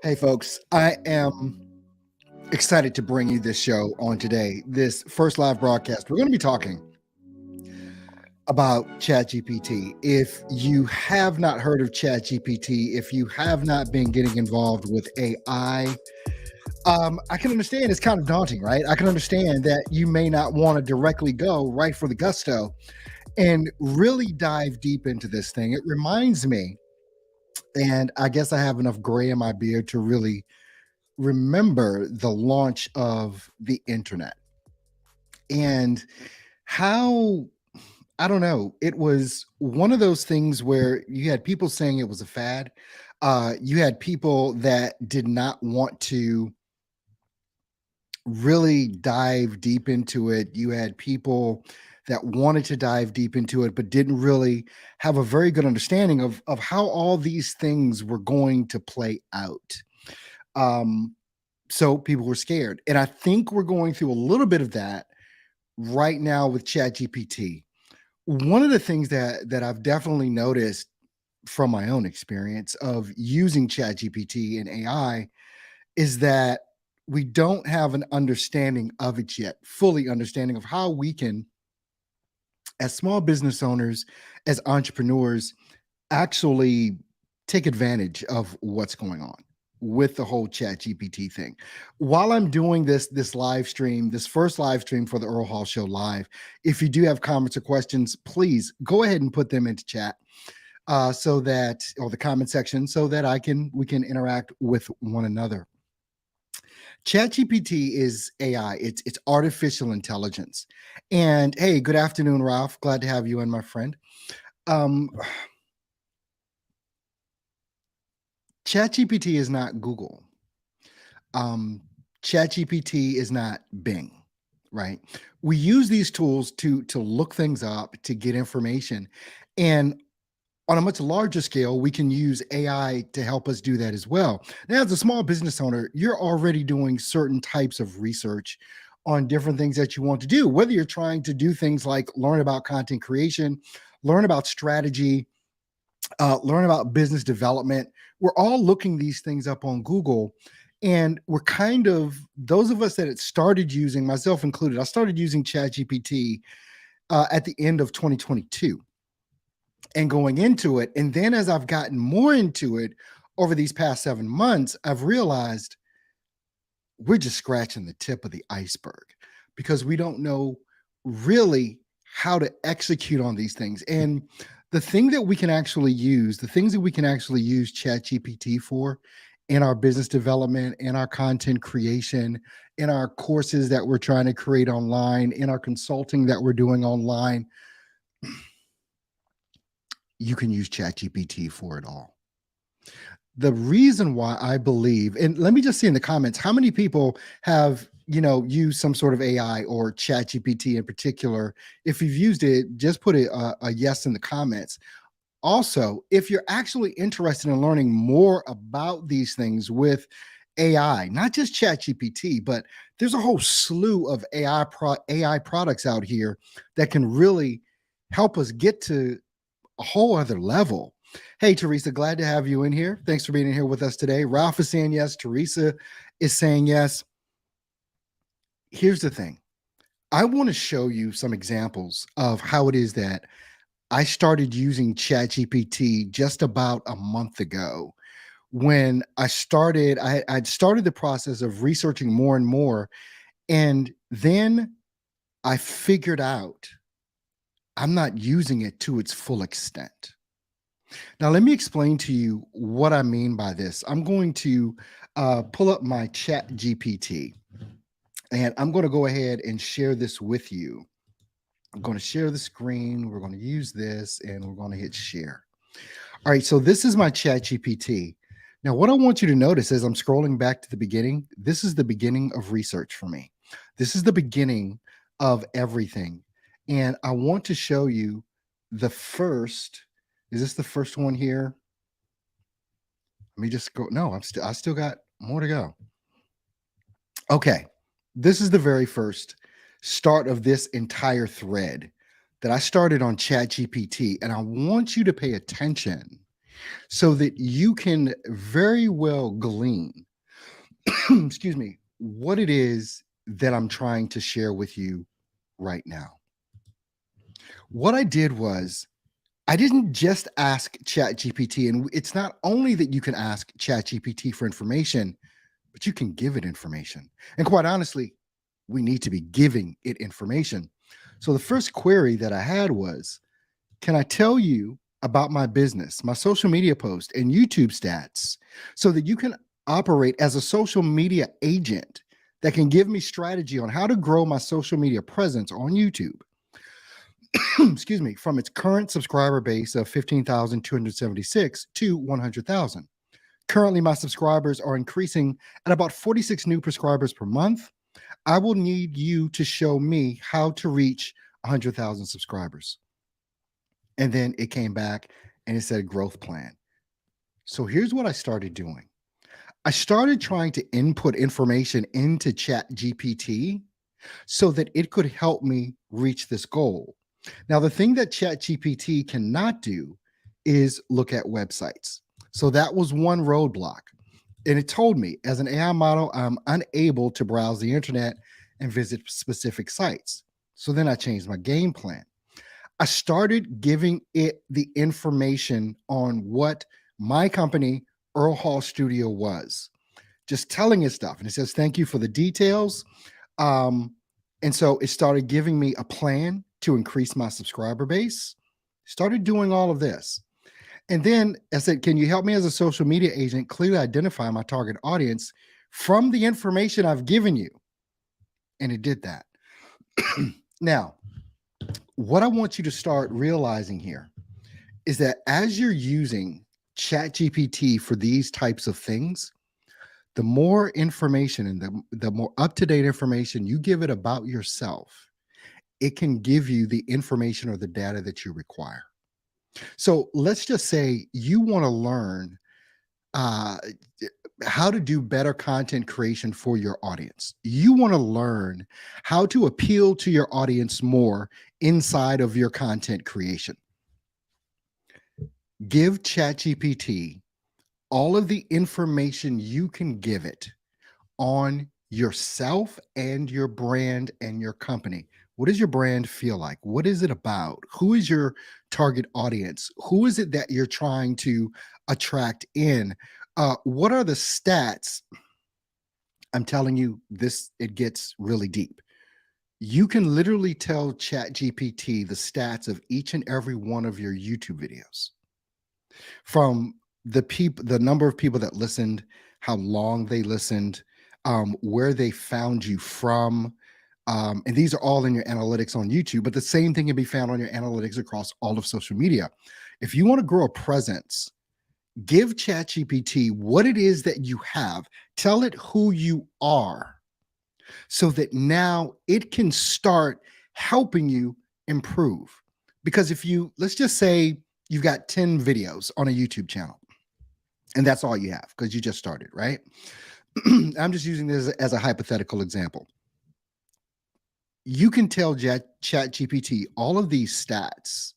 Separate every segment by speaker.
Speaker 1: Hey, folks, I am excited to bring you this show on today, this first live broadcast. We're going to be talking about ChatGPT. If you have not heard of ChatGPT, if you have not been getting involved with AI, I can understand it's kind of daunting, right? I can understand that you may not want to directly go right for the gusto and really dive deep into this thing. It reminds me, and I guess I have enough gray in my beard to really remember the launch of the internet and how I don't know, it was one of those things where you had people saying it was a fad. You had people that did not want to really dive deep into it. You had people that wanted to dive deep into it, but didn't really have a very good understanding of how all these things were going to play out. Um, so people were scared. And I think we're going through a little bit of that right now with ChatGPT. One of the things that I've definitely noticed from my own experience of using ChatGPT and AI is that we don't have an understanding of it yet, fully understanding of how we can, as small business owners, as entrepreneurs, actually take advantage of what's going on with the whole chat gpt thing. While I'm doing this live stream, this first live stream for the Earl Hall Show live, if you do have comments or questions, please go ahead and put them into chat, so that, or the comment section, so that we can interact with one another. ChatGPT is AI. It's artificial intelligence. And hey, good afternoon, Ralph. Glad to have you in, my friend. Um, ChatGPT is not Google. Um, ChatGPT is not Bing, right? We use these tools to look things up, to get information, and on a much larger scale, we can use AI to help us do that as well. Now, as a small business owner, you're already doing certain types of research on different things that you want to do, whether you're trying to do things like learn about content creation, learn about strategy, learn about business development. We're all looking these things up on Google. And we're kind of, those of us that had started using, myself included, I started using ChatGPT at the end of 2022 and going into it. And then as I've gotten more into it over these past 7 months, I've realized we're just scratching the tip of the iceberg because we don't know really how to execute on these things. And the thing that we can actually use, the things that we can actually use ChatGPT for in our business development, in our content creation, in our courses that we're trying to create online, in our consulting that we're doing online, you can use ChatGPT for it all. The reason why I believe, and let me just see in the comments, how many people have, used some sort of AI or ChatGPT in particular? If you've used it, just put a yes in the comments. Also, if you're actually interested in learning more about these things with AI, not just ChatGPT, but there's a whole slew of AI products out here that can really help us get to a whole other level. Hey, Teresa, glad to have you in here. Thanks for being in here with us today. Ralph is saying yes. Teresa is saying yes. Here's the thing. I want to show you some examples of how it is that I started using ChatGPT just about a month ago. When I'd started the process of researching more and more. And then I figured out I'm not using it to its full extent. Now, let me explain to you what I mean by this. I'm going to pull up my chat GPT and I'm going to go ahead and share this with you. I'm going to share the screen. We're going to use this and we're going to hit share. All right, so this is my chat GPT. Now, what I want you to notice as I'm scrolling back to the beginning, this is the beginning of research for me. This is the beginning of everything. And I want to show you the first. Is this the first one here? Let me just go. No, I still got more to go. Okay. This is the very first start of this entire thread that I started on ChatGPT. And I want you to pay attention so that you can very well glean, excuse me, what it is that I'm trying to share with you right now. What I did was I didn't just ask ChatGPT, and it's not only that you can ask ChatGPT for information, but you can give it information. And quite honestly, we need to be giving it information. So the first query that I had was, can I tell you about my business, my social media post, and YouTube stats so that you can operate as a social media agent that can give me strategy on how to grow my social media presence on YouTube? Excuse me, from its current subscriber base of 15,276 to 100,000. Currently, my subscribers are increasing at about 46 new subscribers per month. I will need you to show me how to reach 100,000 subscribers. And then it came back and it said growth plan. So here's what I started doing. I started trying to input information into Chat GPT so that it could help me reach this goal. Now, the thing that Chat GPT cannot do is look at websites. So that was one roadblock. And it told me, as an AI model, I'm unable to browse the internet and visit specific sites. So then I changed my game plan. I started giving it the information on what my company, Earl Hall Studio, was. Just telling it stuff. And it says, thank you for the details. And so it started giving me a plan to increase my subscriber base. Started doing all of this. And then I said, can you help me as a social media agent clearly identify my target audience from the information I've given you? And it did that. Now, what I want you to start realizing here is that as you're using ChatGPT for these types of things, the more information and the more up-to-date information you give it about yourself, it can give you the information or the data that you require. So let's just say you want to learn uh, how to do better content creation for your audience. You want to learn how to appeal to your audience more inside of your content creation. Give ChatGPT all of the information you can give it on yourself and your brand and your company. What does your brand feel like? What is it about? Who is your target audience? Who is it that you're trying to attract in? What are the stats? I'm telling you, it gets really deep. You can literally tell ChatGPT the stats of each and every one of your YouTube videos, from the number of people that listened, how long they listened, where they found you from. And these are all in your analytics on YouTube, but the same thing can be found on your analytics across all of social media. If you want to grow a presence, give ChatGPT what it is that you have. Tell it who you are so that now it can start helping you improve. Because let's just say you've got 10 videos on a YouTube channel, and that's all you have because you just started, right? I'm just using this as a hypothetical example. You can tell ChatGPT all of these stats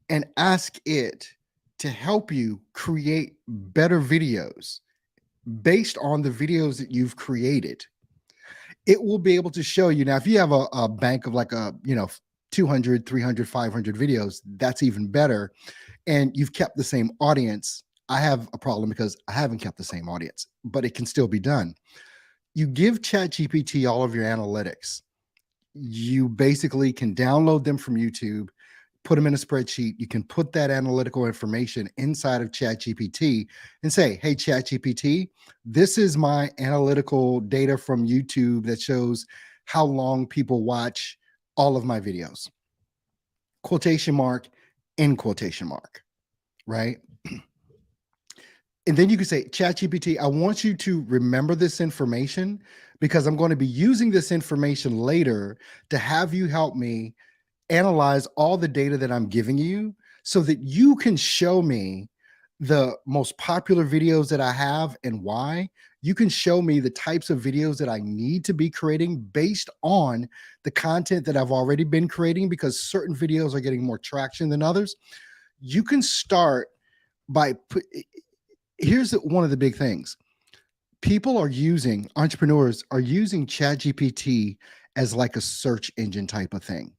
Speaker 1: and ask it to help you create better videos based on the videos that you've created. It will be able to show you. Now, if you have a bank of like 200, 300, 500 videos, that's even better. And you've kept the same audience. I have a problem because I haven't kept the same audience, but it can still be done. You give ChatGPT all of your analytics. You basically can download them from YouTube, put them in a spreadsheet. You can put that analytical information inside of ChatGPT and say, hey, ChatGPT, this is my analytical data from YouTube that shows how long people watch all of my videos. Quotation mark, end quotation mark, right? And then you can say, ChatGPT, I want you to remember this information because I'm going to be using this information later to have you help me analyze all the data that I'm giving you so that you can show me the most popular videos that I have and why. You can show me the types of videos that I need to be creating based on the content that I've already been creating, because certain videos are getting more traction than others. You can start by put, here's one of the big things. Entrepreneurs are using ChatGPT as like a search engine type of thing.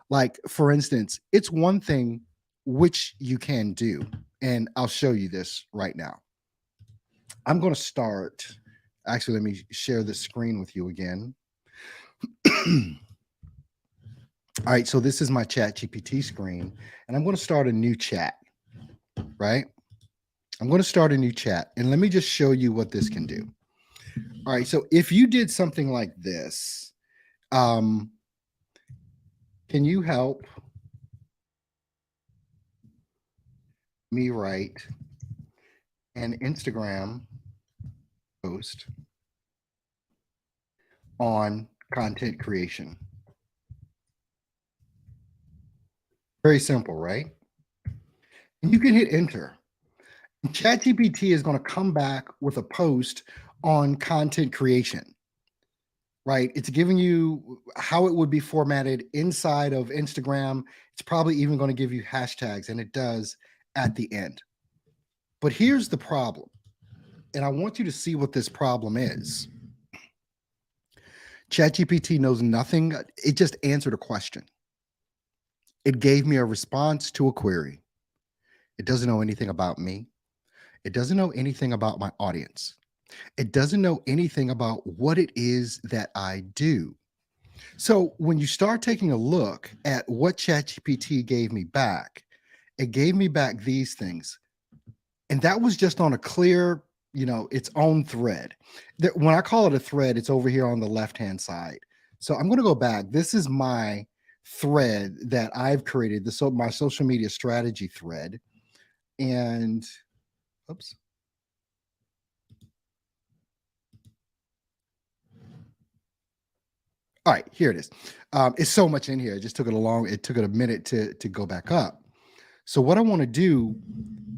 Speaker 1: Like, for instance, it's one thing which you can do, and I'll show you this right now. I'm going to start. Actually, let me share the screen with you again. All right, so this is my ChatGPT screen, and I'm going to start a new chat, right? I'm going to start a new chat, and let me just show you what this can do. All right, so if you did something like this, can you help me write an Instagram post on content creation? Very simple, right? And you can hit enter. ChatGPT is going to come back with a post on content creation, right? It's giving you how it would be formatted inside of Instagram. It's probably even going to give you hashtags, and it does at the end. But here's the problem, and I want you to see what this problem is. ChatGPT knows nothing. It just answered a question. It gave me a response to a query. It doesn't know anything about me. It doesn't know anything about my audience. It doesn't know anything about what it is that I do. So when you start taking a look at what ChatGPT gave me back, it gave me back these things. And that was just on a clear, its own thread. When I call it a thread, it's over here on the left-hand side. So I'm going to go back. This is my thread that I've created, my social media strategy thread. And oops. All right, here it is. It's so much in here. It took it a minute to go back up. So what I want to do,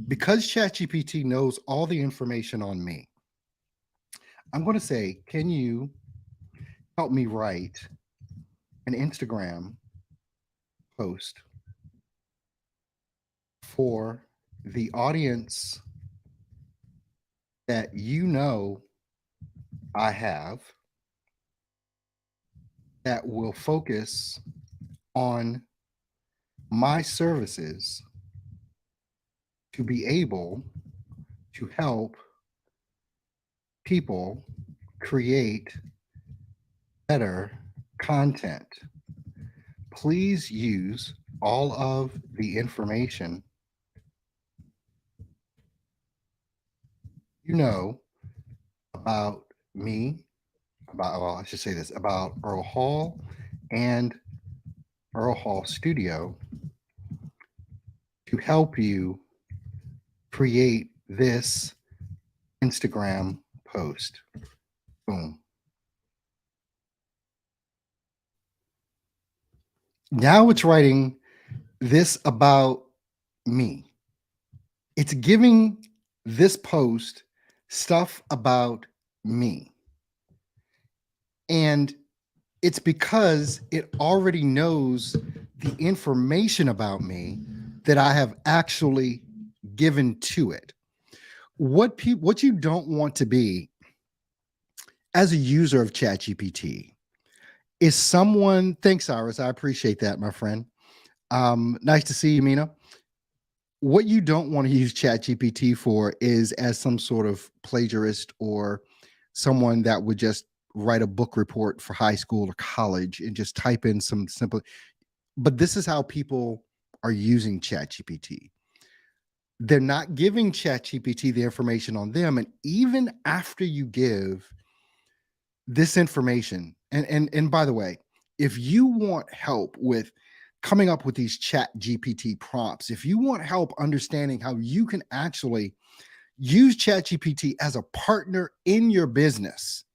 Speaker 1: because ChatGPT knows all the information on me, I'm going to say, can you help me write an Instagram post for the audience that I have that will focus on my services to be able to help people create better content. Please use all of the information you know about me, I should say this, about Earl Hall and Earl Hall Studio to help you create this Instagram post. Boom. Now it's writing this about me. It's giving this post stuff about me. And it's because it already knows the information about me that I have actually given to it. What you don't want to be as a user of ChatGPT is someone. Thanks, Iris. I appreciate that, my friend. Nice to see you, Mina. What you don't want to use ChatGPT for is as some sort of plagiarist or someone that would just write a book report for high school or college and just type in some simple. But this is how people are using ChatGPT. They're not giving ChatGPT the information on them. And even after you give this information, and by the way, if you want help with coming up with these ChatGPT prompts, if you want help understanding how you can actually use ChatGPT as a partner in your business,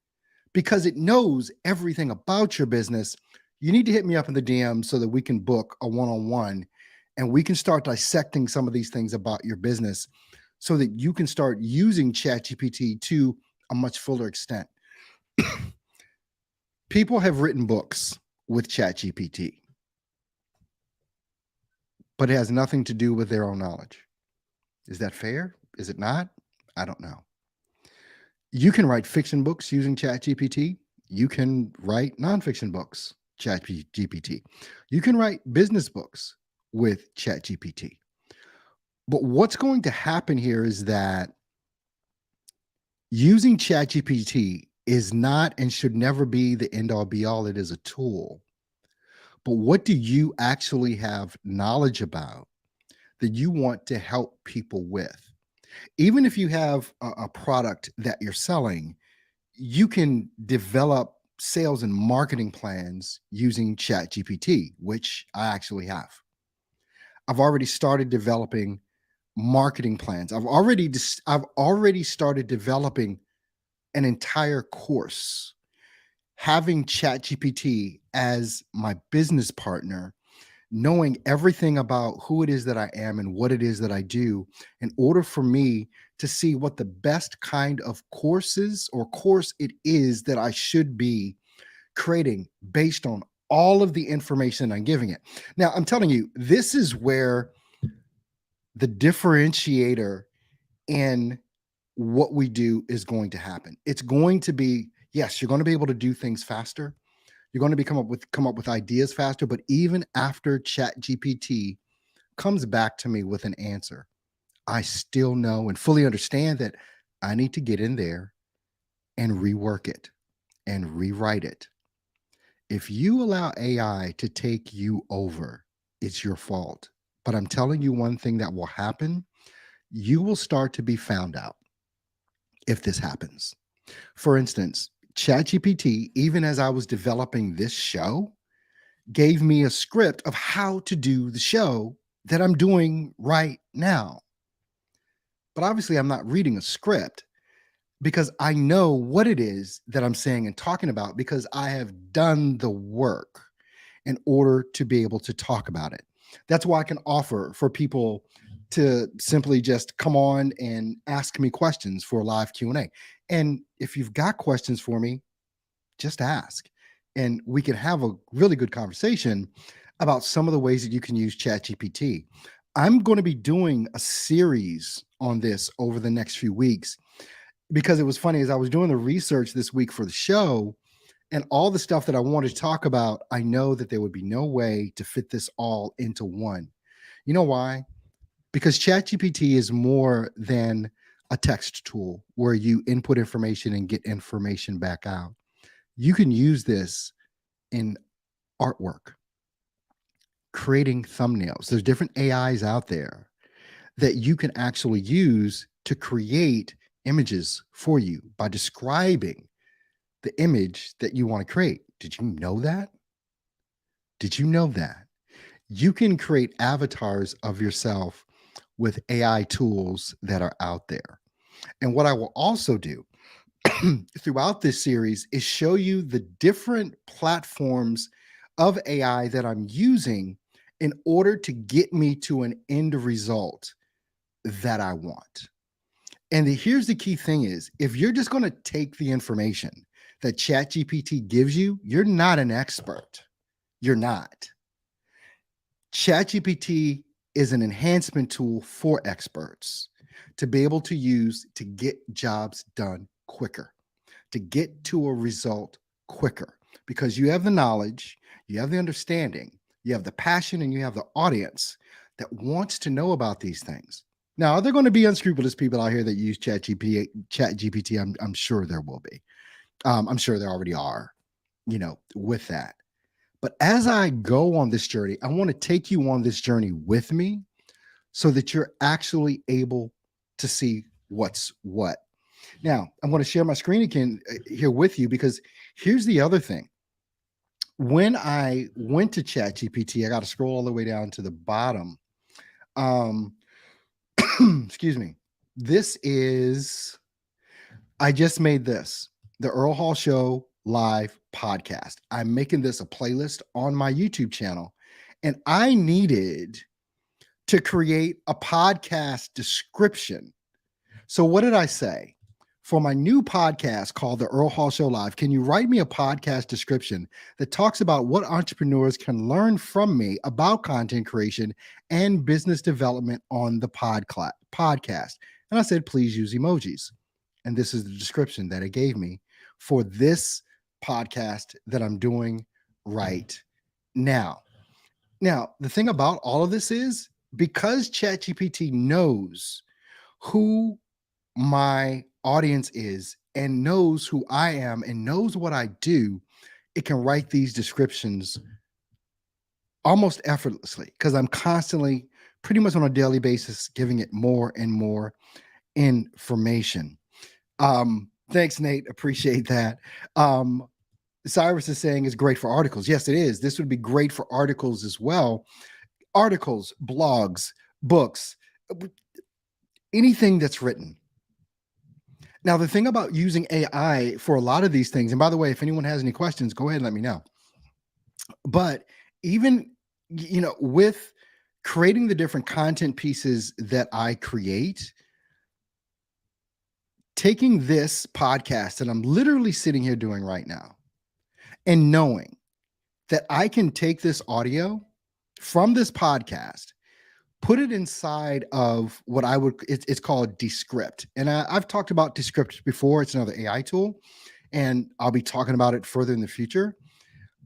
Speaker 1: because it knows everything about your business, you need to hit me up in the DM so that we can book a one-on-one and we can start dissecting some of these things about your business so that you can start using ChatGPT to a much fuller extent. People have written books with ChatGPT, but it has nothing to do with their own knowledge. Is that fair? Is it not? I don't know. You can write fiction books using ChatGPT. You can write nonfiction books, ChatGPT. You can write business books with ChatGPT. But what's going to happen here is that using ChatGPT is not and should never be the end all be all. It is a tool. But what do you actually have knowledge about that you want to help people with? Even if you have a product that you're selling, you can develop sales and marketing plans using ChatGPT, which I actually have. I've already started developing marketing plans. I've already started developing an entire course. Having ChatGPT as my business partner, knowing everything about who it is that I am and what it is that I do, in order for me to see what the best kind of courses or course it is that I should be creating based on all of the information I'm giving it. Now, I'm telling you, this is where the differentiator in what we do is going to happen. It's going to be, yes, you're going to be able to do things faster. You're going to come up with ideas faster, but even after Chat GPT comes back to me with an answer, I still know and fully understand that I need to get in there and rework it and rewrite it. If you allow AI to take you over, it's your fault. But I'm telling you one thing that will happen, you will start to be found out if this happens. For instance, ChatGPT, even as I was developing this show, gave me a script of how to do the show that I'm doing right now. But obviously, I'm not reading a script because I know what it is that I'm saying and talking about because I have done the work in order to be able to talk about it. That's why I can offer for people to simply just come on and ask me questions for a live Q&A. And if you've got questions for me, just ask. And we can have a really good conversation about some of the ways that you can use ChatGPT. I'm going to be doing a series on this over the next few weeks because it was funny as I was doing the research this week for the show and all the stuff that I wanted to talk about. I know that there would be no way to fit this all into one. You know why? Because ChatGPT is more than a text tool where you input information and get information back out. You can use this in artwork, creating thumbnails. There's different AIs out there that you can actually use to create images for you by describing the image that you want to create. Did you know that? Did you know that? You can create avatars of yourself with AI tools that are out there. And what I will also do throughout this series is show you the different platforms of AI that I'm using in order to get me to an end result that I want. And here's the key thing is if you're just going to take the information that ChatGPT gives you, you're not an expert. You're not. ChatGPT is an enhancement tool for experts to be able to use to get jobs done quicker, to get to a result quicker, because you have the knowledge, you have the understanding, you have the passion, and you have the audience that wants to know about these things. Now, are there going to be unscrupulous people out here that use ChatGPT? I'm sure there will be. I'm sure there already are, with that. But as I go on this journey, I want to take you on this journey with me so that you're actually able to see what's what. Now, I'm going to share my screen again here with you because here's the other thing. When I went to ChatGPT, I got to scroll all the way down to the bottom. Excuse me. I just made this, the Earl Hall Show live podcast. I'm making this a playlist on my YouTube channel, and I needed to create a podcast description. So what did I say? for my new podcast called The Earl Hall Show Live, can you write me a podcast description that talks about what entrepreneurs can learn from me about content creation and business development on the podcast? And I said, please use emojis. And this is the description that it gave me for this podcast that I'm doing right now. Now, the thing about all of this is because ChatGPT knows who my audience is and knows who I am and knows what I do, it can write these descriptions almost effortlessly because I'm constantly, pretty much on a daily basis, giving it more and more information. Thanks, Nate. Appreciate that. Cyrus is saying it's great for articles. Yes, it is. This would be great for articles as well. Articles, blogs, books, anything that's written. Now, the thing about using AI for a lot of these things, and by the way, if anyone has any questions, go ahead and let me know. But even, with creating the different content pieces that I create, taking this podcast that I'm literally sitting here doing right now and knowing that I can take this audio from this podcast, put it inside of what it's called Descript. And I've talked about Descript before. It's another AI tool, and I'll be talking about it further in the future.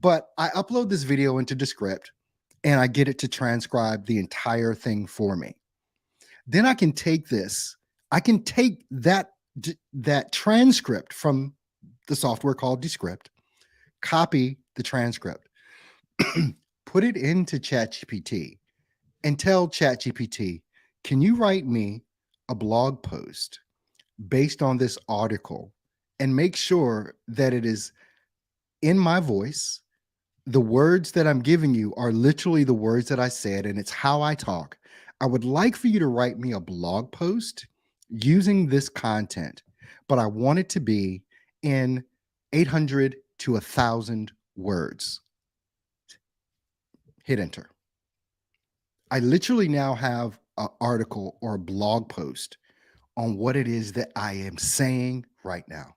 Speaker 1: But I upload this video into Descript and I get it to transcribe the entire thing for me. Then I can take that transcript from the software called Descript, copy the transcript, put it into ChatGPT, and tell ChatGPT, can you write me a blog post based on this article and make sure that it is in my voice? The words that I'm giving you are literally the words that I said, and it's how I talk. I would like for you to write me a blog post using this content, but I want it to be in 800 to 1,000 words. Hit enter. I literally now have an article or a blog post on what it is that I am saying right now,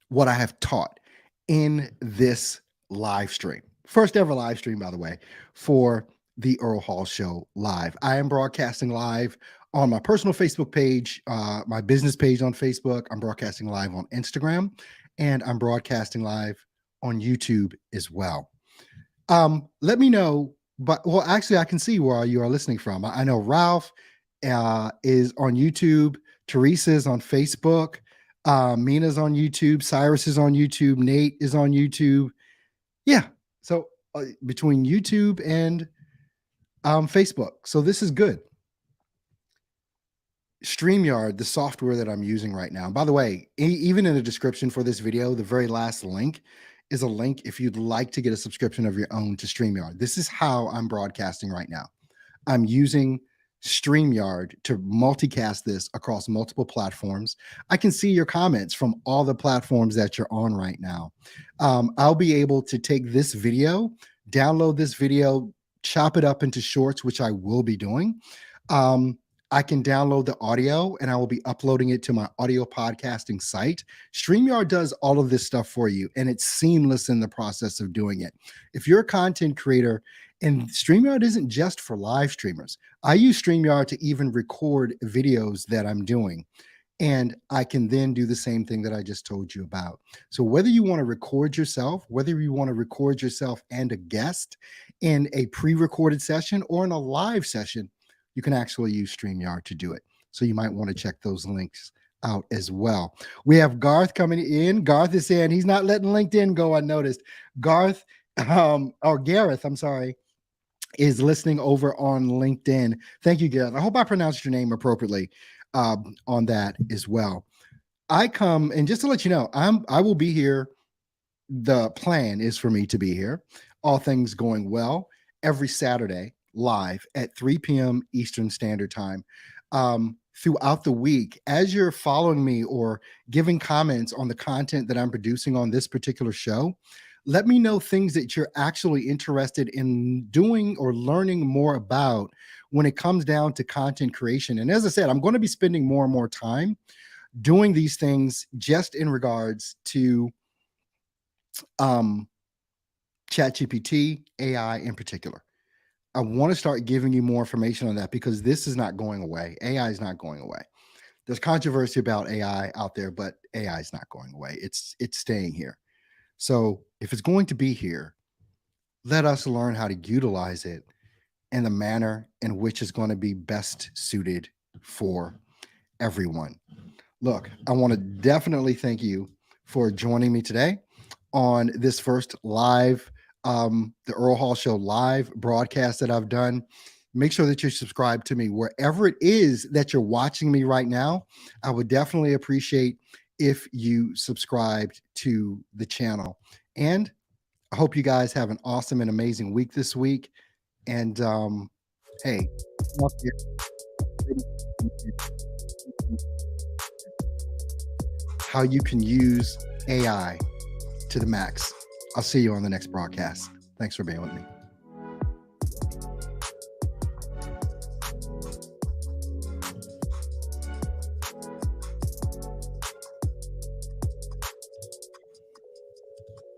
Speaker 1: what I have taught in this live stream. First ever live stream, by the way, for the Earl Hall Show Live. I am broadcasting live on my personal Facebook page, my business page on Facebook. I'm broadcasting live on Instagram, and I'm broadcasting live on YouTube as well. Let me know, actually, I can see where you are listening from. I know Ralph is on YouTube, Teresa is on Facebook, Mina's on YouTube, Cyrus is on YouTube, Nate is on YouTube. Yeah, so between YouTube and Facebook. So this is good. StreamYard, the software that I'm using right now. By the way, even in the description for this video, the very last link is a link if you'd like to get a subscription of your own to StreamYard. This is how I'm broadcasting right now. I'm using StreamYard to multicast this across multiple platforms. I can see your comments from all the platforms that you're on right now. I'll be able to take this video, download this video, chop it up into shorts, which I will be doing. I can download the audio and I will be uploading it to my audio podcasting site. StreamYard does all of this stuff for you, and it's seamless in the process of doing it. If you're a content creator, and StreamYard isn't just for live streamers. I use StreamYard to even record videos that I'm doing. And I can then do the same thing that I just told you about. So whether you want to record yourself, whether you want to record yourself and a guest in a pre-recorded session or in a live session, you can actually use StreamYard to do it. So you might want to check those links out as well. We have Garth coming in. Garth is saying he's not letting LinkedIn go unnoticed. Garth, or Gareth, I'm sorry, is listening over on LinkedIn. Thank you, Gareth. I hope I pronounced your name appropriately on that as well. I come, and just to let you know, I will be here. The plan is for me to be here, all things going well, every Saturday live at 3 p.m. Eastern Standard Time. Throughout the week, as you're following me or giving comments on the content that I'm producing on this particular show, let me know things that you're actually interested in doing or learning more about when it comes down to content creation. And as I said, I'm going to be spending more and more time doing these things just in regards to um, ChatGPT, AI in particular. I want to start giving you more information on that because this is not going away. AI is not going away. There's controversy about AI out there, but AI is not going away. It's staying here. So if it's going to be here, let us learn how to utilize it in the manner in which is going to be best suited for everyone. Look, I want to definitely thank you for joining me today on this first live, the Earl Hall Show live broadcast that I've done. Make sure that you're subscribed to me wherever it is that you're watching me right now. I would definitely appreciate if you subscribed to the channel. And I hope you guys have an awesome and amazing week this week. And hey, how you can use AI to the max. I'll see you on the next broadcast. Thanks for being with me.